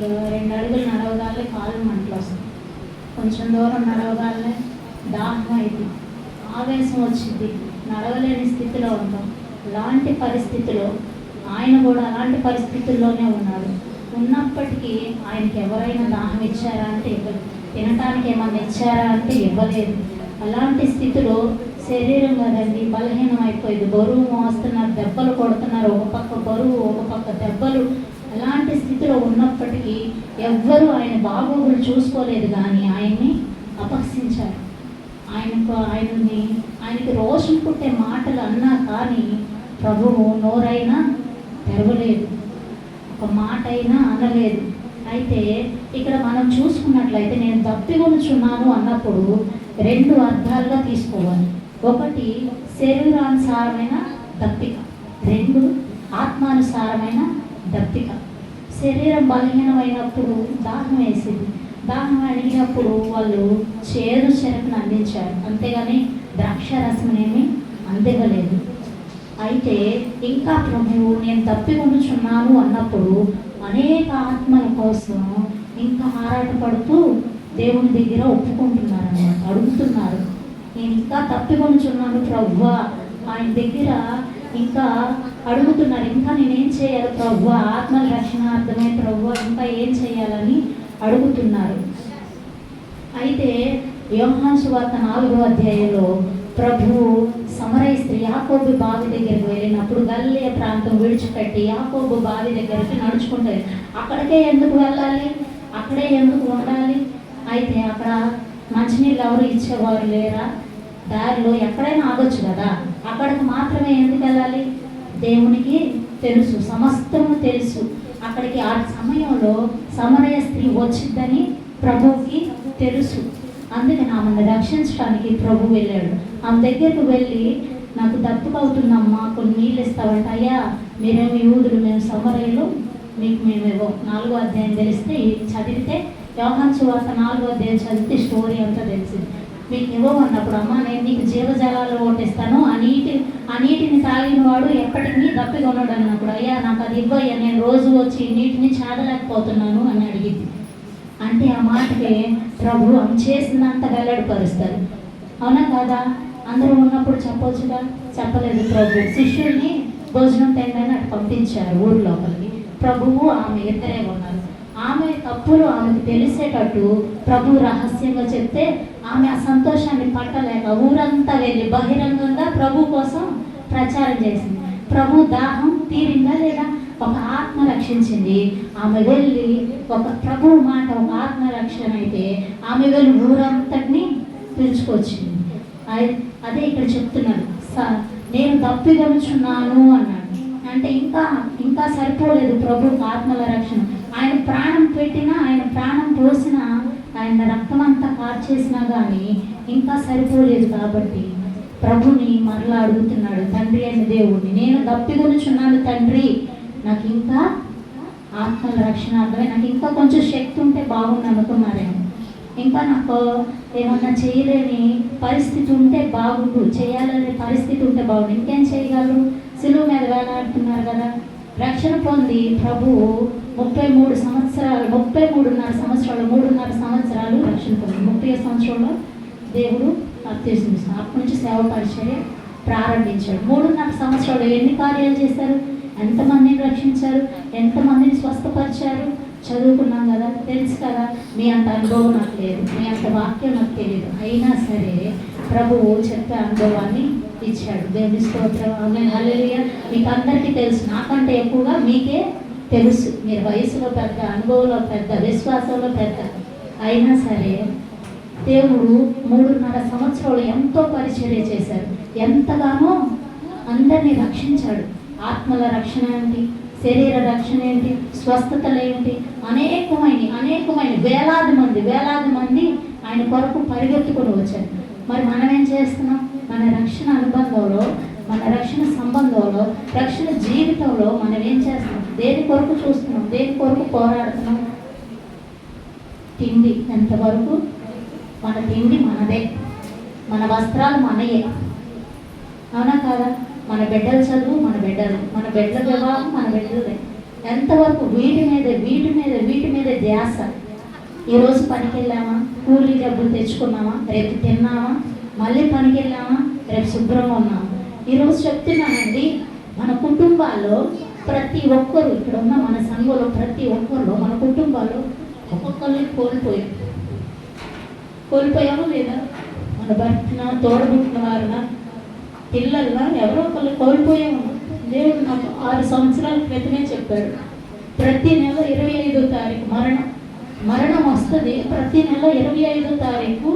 అడుగులు నడవగానే కాళ్ళు మంటలు వస్తాయి, కొంచెం దూరం నడవగానే దాహం అయితే ఆవేశం వచ్చింది, నడవలేని స్థితిలో ఉంటాం. అలాంటి పరిస్థితిలో ఆయన కూడా అలాంటి పరిస్థితుల్లోనే ఉన్నాడు. ఉన్నప్పటికీ ఆయనకి ఎవరైనా దాహం ఇచ్చారా అంటే ఇవ్వలేదు, తినటానికి ఏమన్నా ఇచ్చారా అంటే ఇవ్వలేదు. అలాంటి స్థితిలో శరీరం కదండి బలహీనం అయిపోయింది, బరువు మోస్తున్నారు, దెబ్బలు కొడుతున్నారు, ఒక పక్క బరువు ఒక పక్క దెబ్బలు. అలాంటి స్థితిలో ఉన్నప్పటికీ ఎవ్వరూ ఆయన బాగోగులు చూసుకోలేదు, కానీ ఆయన్ని అపహసించారు. ఆయనకి రోషం పుట్టే మాటలు అన్నా కానీ ప్రభువు నోరైనా తెరవలేదు, ఒక మాట అయినా అనలేదు. అయితే ఇక్కడ మనం చూసుకున్నట్లయితే నేను తప్పికొనుచున్నాను అన్నప్పుడు 2 అర్థాలుగా తీసుకోవాలి. 1 శరీరానుసారమైన దప్పిక, 2 ఆత్మానుసారమైన దప్పిక. శరీరం బలహీనమైనప్పుడు దాహం వేసింది, దాహం అడిగినప్పుడు వాళ్ళు చేదు చెరకును అందించారు, అంతేగాని ద్రాక్షారసమనేమి అందివ్వలేదు. అయితే ఇంకా ప్రభువు నేను తప్పికొనుచున్నాను అన్నప్పుడు అనేక ఆత్మల కోసం ఇంకా ఆరాటపడుతూ దేవుని దగ్గర ఒప్పుకుంటున్నారు అన్నమాట, అడుగుతున్నారు. నేను ఇంకా తప్పికొనుచున్నాను ప్రభువా, ఆయన దగ్గర ఇంకా అడుగుతున్నారు, ఇంకా నేనేం చేయాలి ప్రభువా, ఆత్మల రక్షణార్థమే ప్రభువా, ఇంకా ఏం చేయాలని అడుగుతున్నారు. అయితే యోహాను సువార్త 4వ అధ్యాయంలో ప్రభువు సమరయ స్త్రీ యాకోబు బావి దగ్గరికి వెళ్ళినప్పుడు గలిలయ ప్రాంతం విడిచిపెట్టి యాకోబు బావి దగ్గరికి నడుచుకుంటారు. అక్కడికే ఎందుకు వెళ్ళాలి, అక్కడే ఎందుకు ఉండాలి? అయితే అక్కడ మంచినీళ్ళు ఎవరు ఇచ్చేవారు లేరా? దారిలో ఎక్కడైనా ఆగొచ్చు కదా, అక్కడికి మాత్రమే ఎందుకు వెళ్ళాలి? దేవునికి తెలుసు, సమస్తము తెలుసు. అక్కడికి ఆ సమయంలో సమరయ స్త్రీ వచ్చిద్దని ప్రభువుకి తెలుసు. అందుకని ఆమెను రక్షించడానికి ప్రభు వెళ్ళాడు. ఆమె దగ్గరకు వెళ్ళి నాకు దప్పుకవుతుందమ్మా, కొన్ని నీళ్ళు ఇస్తావంట. అయ్యా మీరేమో యూదులు, మేము సమరయులు, మీకు మేమేవో 4వ అధ్యాయం తెలిస్తే చదివితే, యోహాను సువార్త 4వ అధ్యాయం చదివితే స్టోరీ అంతా తెలిసింది. మీకు ఇవ్వమన్నప్పుడు అమ్మ నేను నీకు జీవజలాలు ఓటిస్తాను, ఆ నీటిని తాగిన వాడు ఎప్పటికీ దప్పికొనడు అన్నప్పుడు, అయ్యా నాకు అది ఇవ్వయ్యా, నేను రోజు వచ్చి ఈ నీటిని చాదలేకపోతున్నాను అని అడిగింది. అంటే ఆ మాటకి ప్రభు ఆమె చేసినంత వెల్లడిపరుస్తారు, అవునా కాదా? అందరూ ఉన్నప్పుడు చెప్పవచ్చుగా, చెప్పలేదు. ప్రభు శిష్యుల్ని భోజనం తినని అటు పంపించారు ఊరి లోపలికి. ప్రభువు ఆమె ఇద్దరే ఉన్నారు. ఆమె తప్పులు ఆమెకు తెలిసేటట్టు ప్రభు రహస్యంగా చెప్తే ఆమె ఆ సంతోషాన్ని పట్టలేక ఊరంతా వెళ్ళి బహిరంగంగా ప్రభు కోసం ప్రచారం చేసింది. ప్రభు దాహం తీరిందా లేదా? ఒక ఆత్మ రక్షించింది. ఆమె వెళ్ళి ఒక ప్రభు మాట ఒక ఆత్మ రక్షణ అయితే ఆమె వెళ్ళి ఊరంతటిని పిలుచుకొచ్చింది. అదే ఇక్కడ చెప్తున్నాడు, నేను తప్పికొనుచున్నాను అన్నాడు. అంటే ఇంకా సరిపోలేదు ప్రభుకి ఆత్మల రక్షణ. ఆయన ప్రాణం పెట్టినా, ఆయన ప్రాణం పోసినా, ఆయన రక్తం అంతా కార్చేసినా కానీ ఇంకా సరిపోలేదు. కాబట్టి ప్రభుని మరలా అడుగుతున్నాడు, తండ్రి అయిన దేవుడిని, నేను తప్పికొనుచున్నాను తండ్రి, నాకు ఇంకా ఆత్మల రక్షణ అర్థమై నాకు ఇంకా కొంచెం శక్తి ఉంటే బాగుంది అనుకున్నారేమో. ఇంకా నాకు ఏమన్నా చేయలేని పరిస్థితి ఉంటే బాగుండు, చేయాలనే పరిస్థితి ఉంటే బాగుండు, ఇంకేం చేయగలరు? సిలువ మీద వేలాడుతున్నారు కదా. రక్షణ పొంది ప్రభువు 33 సంవత్సరాలు 3.5 సంవత్సరాలు రక్షణ పొంది 30వ సంవత్సరంలో దేవుడు అత్యవసరం అప్పటి నుంచి సేవ పరిచర్య ప్రారంభించాడు. 3.5 సంవత్సరాలు ఎన్ని కార్యాలు చేశారు? ఎంతమందిని రక్షించారు? ఎంతమందిని స్వస్థపరిచారు? చదువుకున్నాం కదా, తెలుసు కదా. మీ అంత అనుభవం నాకు లేదు, మీ అంత వాక్యం నాకు తెలియదు. అయినా సరే ప్రభువు చెప్పే అనుభవాన్ని ఇచ్చాడు. దేవుని స్తోత్రం. ఆమేన్. హల్లెలూయా. మీకు అందరికీ తెలుసు, నాకంటే ఎక్కువగా మీకే తెలుసు. మీరు వయసులో పెద్ద, అనుభవంలో పెద్ద, విశ్వాసంలో పెద్ద. అయినా సరే దేవుడు 3.5 సంవత్సరాలు ఎంతో పరిచర్య చేశారు. ఎంతగానో అందరినీ రక్షించాడు. ఆత్మల రక్షణ ఏంటి, శరీర రక్షణ ఏంటి, స్వస్థతలు ఏంటి, అనేకమైన వేలాది మంది ఆయన కొరకు పరిగెత్తుకొని వచ్చారు. మరి మనం ఏం చేస్తున్నాం? మన రక్షణ అనుబంధంలో, మన రక్షణ సంబంధంలో, రక్షణ జీవితంలో మనం ఏం చేస్తున్నాం? దేని కొరకు చూస్తున్నాం? దేని కొరకు పోరాడుతున్నాం? తిండి ఎంతవరకు? మన తిండి మనదే, మన వస్త్రాలు మనయే, అవునా కాదా? మన బిడ్డల చదువు మన బిడ్డల వివాహం మన బిడ్డలదే. ఎంతవరకు? వీటి మీద ధ్యాస. ఈరోజు పనికి వెళ్ళామా, కూలీ డబ్బులు తెచ్చుకున్నామా, రేపు తిన్నామా, మళ్ళీ పనికి వెళ్ళామా, రేపు శుభ్రంగా ఉన్నామా? ఈరోజు చెప్తున్నానండి, మన కుటుంబాల్లో ప్రతి ఒక్కరు, ఇక్కడ ఉన్న మన సంఘంలో ప్రతి ఒక్కరు, మన కుటుంబాల్లో ఒక్కొక్కరిని కోల్పోయామో లేదా? మన భర్తన, తోడబుట్టిన వారిన, పిల్లల్లా ఎవరో ఒకళ్ళు కోల్పోయాము. దేవుడు నాకు 6 సంవత్సరాల క్రితమే చెప్పాడు, ప్రతి నెల 25వ తారీఖు మరణం వస్తుంది. ప్రతి నెల 25వ తారీఖు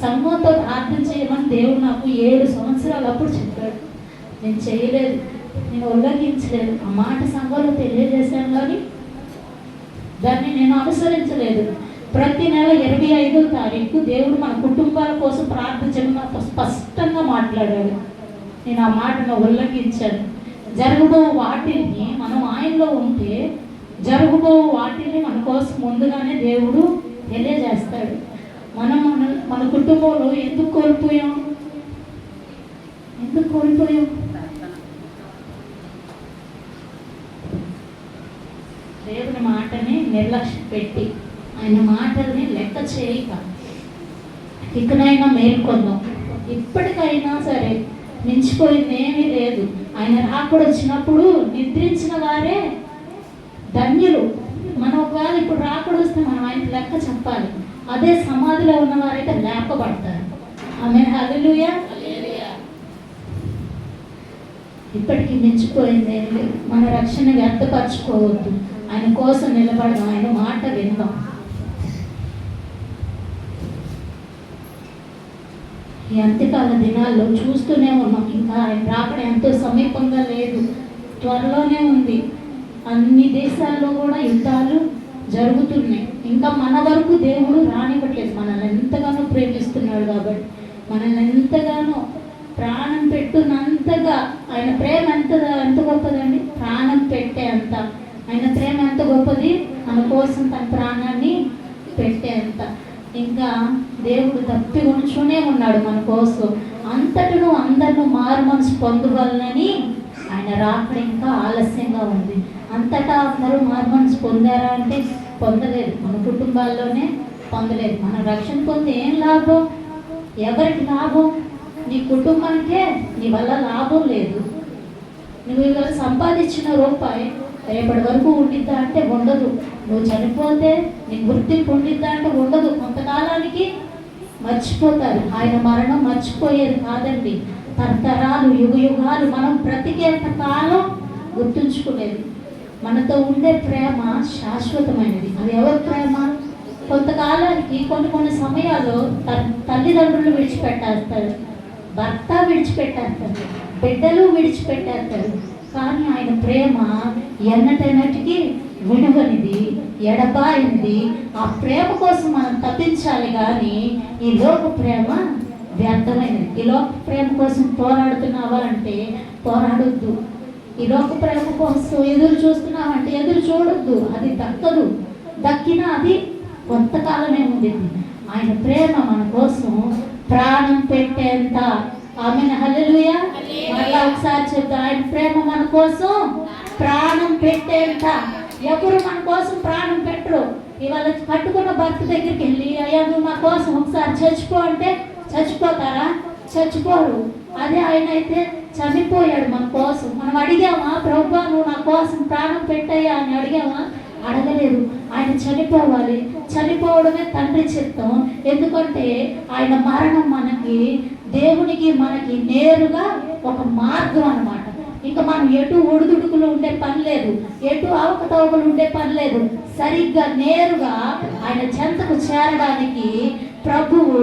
సంఘంతో ప్రార్థన చేయమని దేవుడు నాకు 7 సంవత్సరాలు అప్పుడు చెప్పాడు. నేను చేయలేదు, నేను ఉల్లంఘించలేదు. ఆ మాట సంఘంలో తెలియజేశాను కానీ దాన్ని నేను అనుసరించలేదు. ప్రతి నెల 25వ తారీఖు దేవుడు మన కుటుంబాల కోసం ప్రార్థించడం స్పష్టంగా మాట్లాడాడు. నేను ఆ మాటను ఉల్లంఘించాను. జరుగుబో వాటిని మనం ఆయనలో ఉంటే జరుగుబో వాటిని మన కోసం ముందుగానే దేవుడు తెలియజేస్తాడు. మన కుటుంబంలో ఎందుకు కోల్పోయాం? దేవుని మాటని నిర్లక్ష్యం పెట్టి, ఆయన మాటల్ని లెక్క చేయక ఇకనైనా మేల్కొందాం. ఇప్పటికైనా సరే మించిపోయింది ఏమీ లేదు. ఆయన రాకూడా వచ్చినప్పుడు నిద్రించిన వారే ధన్యులు. మనం ఒకవేళ ఇప్పుడు రాకూడా వస్తే మనం ఆయనకి లెక్క చెప్పాలి. అదే సమాధిలో ఉన్నవారైతే లేపబడతారు. ఆమేన్. హల్లెలూయా. ఇప్పటికీ మించిపోయింది ఏం లేదు. మన రక్షణ వ్యర్థపరచుకోవద్దు. ఆయన కోసం నిలబడదాం, ఆయన మాట విందాం. ఈ అంత్యకాల దినాల్లో చూస్తూనే ఉన్నాం. ఇంకా ఆయన రాకడ ఎంతో సమీపంగా లేదు, త్వరలోనే ఉంది. అన్ని దేశాల్లో కూడా యుద్ధాలు జరుగుతున్నాయి. ఇంకా మన వరకు దేవుడు రానివ్వట్లేదు. మనల్ని ఎంతగానో ప్రేమిస్తున్నాడు కాబట్టి, మనల్ని ఎంతగానో ప్రాణం పెట్టునంతగా, ఆయన ప్రేమ ఎంత గొప్పదండి. ప్రాణం పెట్టే అంత ఆయన ప్రేమ ఎంత గొప్పది. మన కోసం తన ప్రాణాన్ని పెట్టే అంత. ఇంకా దేవుడు తప్పి ఉంచునే ఉన్నాడు మన కోసం. అంతటను అందరిని మారు మనసు పొందవలనని ఆయన రాకడ ఇంకా ఆలస్యంగా ఉంది. అంతటా అందరూ మారు మనసు పొందారా అంటే పొందలేదు. మన కుటుంబాల్లోనే పొందలేదు. మన రక్షణ పొంది ఏం లాభం? ఎవరికి లాభం? నీ కుటుంబానికే నీ వల్ల లాభం లేదు. నువ్వు ఇవాళ సంపాదించిన రూపాయి రేపటి వరకు ఉండిద్దా అంటే ఉండదు. నువ్వు చనిపోతే నీకు గుర్తింపు ఉండిద్దా అంటే ఉండదు. కొంతకాలానికి మర్చిపోతారు. ఆయన మరణం మర్చిపోయేది కాదండి. తరతరాలు, యుగాలు మనం బ్రతికేంత కాలం గుర్తుంచుకునేది. మనతో ఉండే ప్రేమ శాశ్వతమైనది. అది ఎవరి ప్రేమ? కొంతకాలానికి కొన్ని సమయాల్లో తల్లిదండ్రులు విడిచిపెట్టేస్తారు, భర్త విడిచిపెట్టేస్తారు, బిడ్డలు విడిచిపెట్టేస్తారు. కానీ ఆయన ప్రేమ ఎన్నటెన్నటికీ విడువనిది, ఎడబాయినది. ఆ ప్రేమ కోసం మనం తప్పించాలి కానీ ఈ లోక ప్రేమ వ్యర్థమైనది. ఈ లోక ప్రేమ కోసం పోరాడుతున్నావా అంటే పోరాడొద్దు. ఈ లోక ప్రేమ కోసం ఎదురు చూస్తున్నావంటే ఎదురు చూడొద్దు. అది దక్కదు. దక్కినా అది కొంతకాలమే ఉంది. ఆయన ప్రేమ మన కోసం ప్రాణం పెట్టేంత. ఆమేన్. హల్లెలూయా. మళ్ళా ఒకసారి చెప్తా, ఆయన ప్రేమ మన కోసం ప్రాణం పెట్టేంత. ఎవరు మన కోసం ప్రాణం పెట్టరు. ఇవాళ కట్టుకున్న భర్త దగ్గరికి వెళ్ళి, అయ్యా నువ్వు నా కోసం ఒకసారి చచ్చిపో అంటే చచ్చిపోతారా? చచ్చిపోరు. అదే ఆయన అయితే చనిపోయాడు మన కోసం. మనం అడిగామా, ప్రభువా నువ్వు నా కోసం ప్రాణం పెట్టాయా అని అడిగామా? అడగలేదు. ఆయన చనిపోవాలి, చనిపోవడమే తండ్రి చిత్తం. ఎందుకంటే ఆయన మరణం మనకి, దేవునికి మనకి నేరుగా ఒక మార్గం అన్నమాట. ఇంకా మనం ఎటు ఒడిదుడుకులు ఉండే పని లేదు, ఎటు అవకతవకలు ఉండే పని లేదు. సరిగ్గా నేరుగా ఆయన చెంతకు చేరడానికి ప్రభువు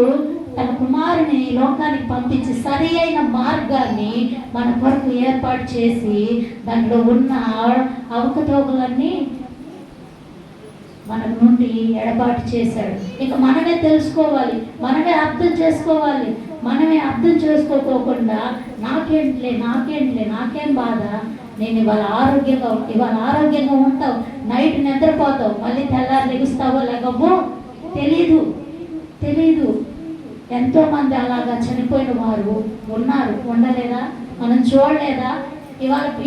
తన కుమారుని లోకానికి పంపించి సరి అయిన మార్గాన్ని మన కొరకు ఏర్పాటు చేసి దాంట్లో ఉన్న అవకతవకలన్నీ మన నుండి ఎడబాటు చేశాడు. ఇక మనమే తెలుసుకోవాలి, మనమే అర్థం చేసుకోవాలి. మనమే అర్థం చేసుకోకుండా నాకేం బాధ, నేను ఇవాళ ఆరోగ్యంగా ఉంటావు, నైట్ నిద్రపోతావు, మళ్ళీ తెల్లారి లెగుస్తావో లేకపో తెలీదు. ఎంతోమంది అలాగా చనిపోయిన వారు ఉన్నారు, ఉండలేదా? మనం చూడలేదా?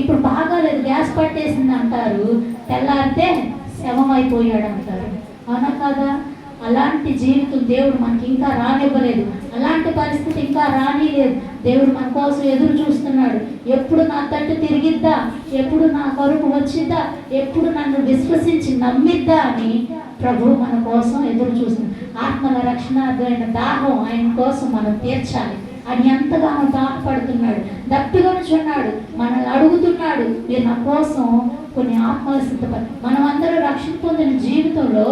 ఇప్పుడు బాగాలేదు, గ్యాస్ పట్టేసింది అంటారు, తెల్లారితే శవమైపోయాడు అంటారు. అవునా కాదా? అలాంటి జీవితం దేవుడు మనకి ఇంకా రానివ్వలేదు. అలాంటి పరిస్థితి ఇంకా రానిలేదు. దేవుడు మన కోసం ఎదురు చూస్తున్నాడు. ఎప్పుడు నా తట్టు తిరిగిద్దా, ఎప్పుడు నా కొరకు వచ్చిద్దా, ఎప్పుడు నన్ను విశ్వసించి నమ్మిద్దా అని ప్రభు మన కోసం ఎదురు చూస్తున్నాడు. ఆత్మల రక్షణార్థమైన దాహం ఆయన కోసం మనం తీర్చాలి. ఆయన ఎంతగానో దాహపడుతున్నాడు, దప్పిగొనుచున్నాడు, మనల్ని అడుగుతున్నాడు, మీరు నా కోసం కొన్ని ఆత్మల సిద్ధపడి. మనం అందరూ రక్షణ పొందిన జీవితంలో,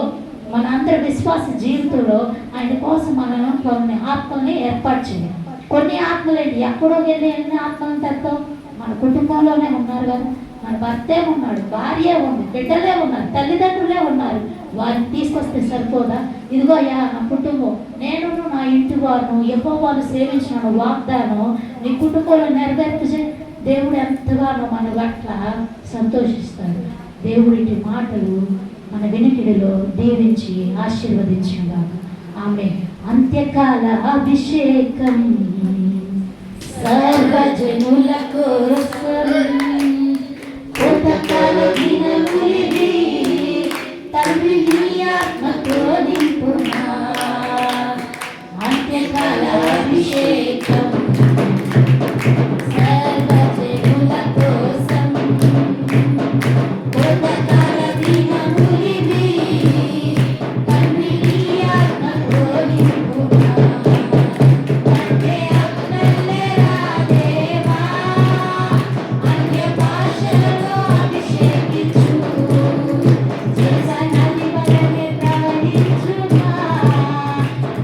మన అందరి విశ్వాస జీవితంలో ఆయన కోసం మనం కొన్ని ఆత్మల్ని ఏర్పాటు చేయాలి. కొన్ని ఆత్మలేంటి, ఎక్కడో వెళ్ళి ఎన్ని ఆత్మలను తెస్తాం? మన కుటుంబంలోనే ఉన్నారు కదా, మన భర్తే ఉన్నాడు, భార్య ఉంది, బిడ్డలే ఉన్నారు, తల్లిదండ్రులే ఉన్నారు. వారిని తీసుకొస్తే సరిపోదా? ఇదిగో అయ్యా నా కుటుంబం, నేను నా ఇంటి వారు యెహోవాను సేవించిన వాగ్దానం నీ కుటుంబంలో నెరవేర్చే దేవుడు ఎంతగానో మన పట్ల సంతోషిస్తాడు. దేవుడి మాటలు మన వినికిడిలో దీవించి ఆశీర్వదించుగాక. ఆమె అంత్యకాల అభిషేకం సర్వజనుల కోసం కోటకాల దినములిది, తండ్రి నీ ఆత్మతో నింపునా. అంత్యకాల అభిషేకం సర్వజనుల కోసం కోటకాల దినములిది, తండ్రి నీ ఆత్మతో నింపునా. అంటే అక్కర్లే రాదేవా, అన్య భాషలతో అభిషేకించు, చేసనది వలనే ప్రవహించుమా,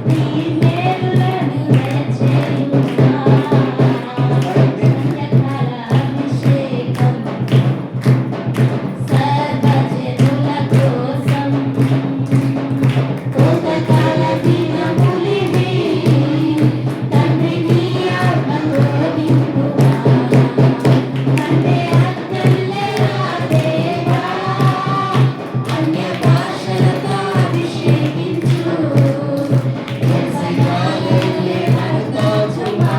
నీ మేలులను దయచేయుమా. అంత్యకాల అభిషేకం సర్వజనుల కోసం కోటకాల దినములివి, తండ్రి నీ ఆత్మతో నింపుమా. అంటే అక్కర్లే రాదేవా, అన్య భాషలతో అభిషేకించు, వ్యసనాలనే పడదోచుమా,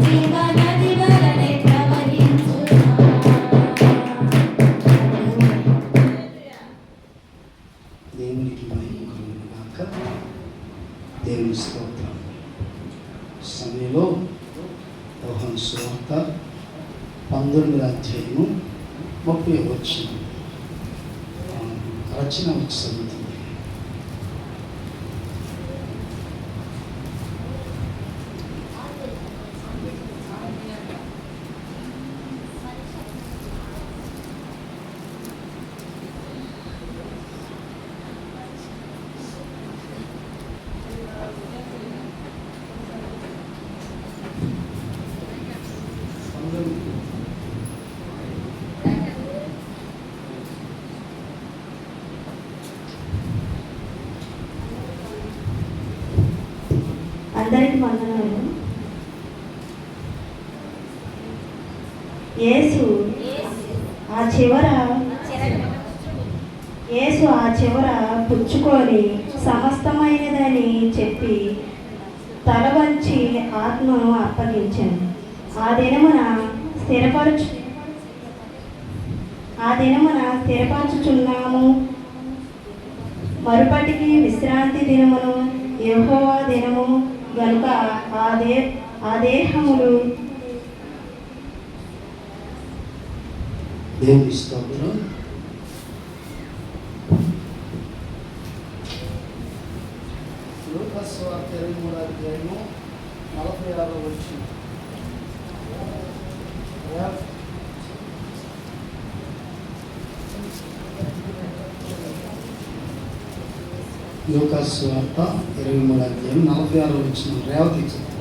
జీవనది వలనే ప్రవహించుమా. దేవునికి మహిమ కలుగును గాక. దేవుని స్తోత్రం. సమయంలో యోహాను సువార్త 19వ అధ్యాయము 30వ వచనం రచన చదువుతుంది. అందరికి వందనాలు. యేసు ఆ చివర పుచ్చుకొని సమస్తమైనదని చెప్పి తల వంచి ఆత్మను అప్పగించాను. ఆ దినమున స్థిరపరచుచున్నాము. మరుపటికి విశ్రాంతి దినమును యెహోవా దినము గనుక ఆ దేహములు. దేవుని స్తోత్రం. 23వ అధ్యాయము 46వ వచనం. లూకాసు సువార్త 23వ అధ్యాయం 46వ వచనం. రేవతి చెప్తారు.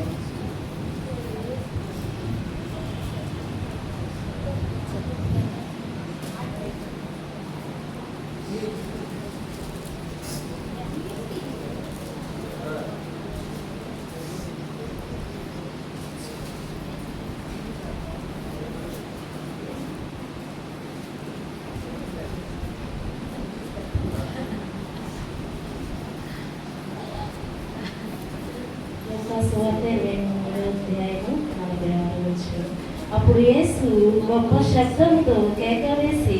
అప్పుడు యేసు గొప్ప శబ్దంతో కేక వేసి,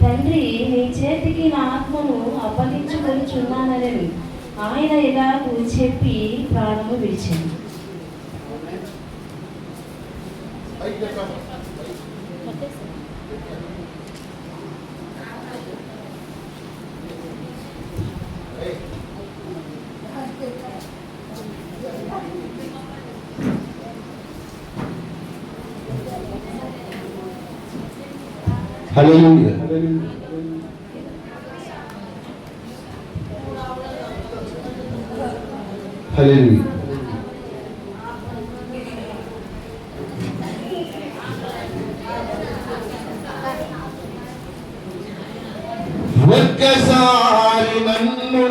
తండ్రి, నీ చేతికి నా ఆత్మను అప్పగించుకొనుచున్నానని ఆయన ఇలాగూ చెప్పి ప్రాణము విడిచాను. హల్లెలూయా. హల్లెలూయా. ఒక్కసారి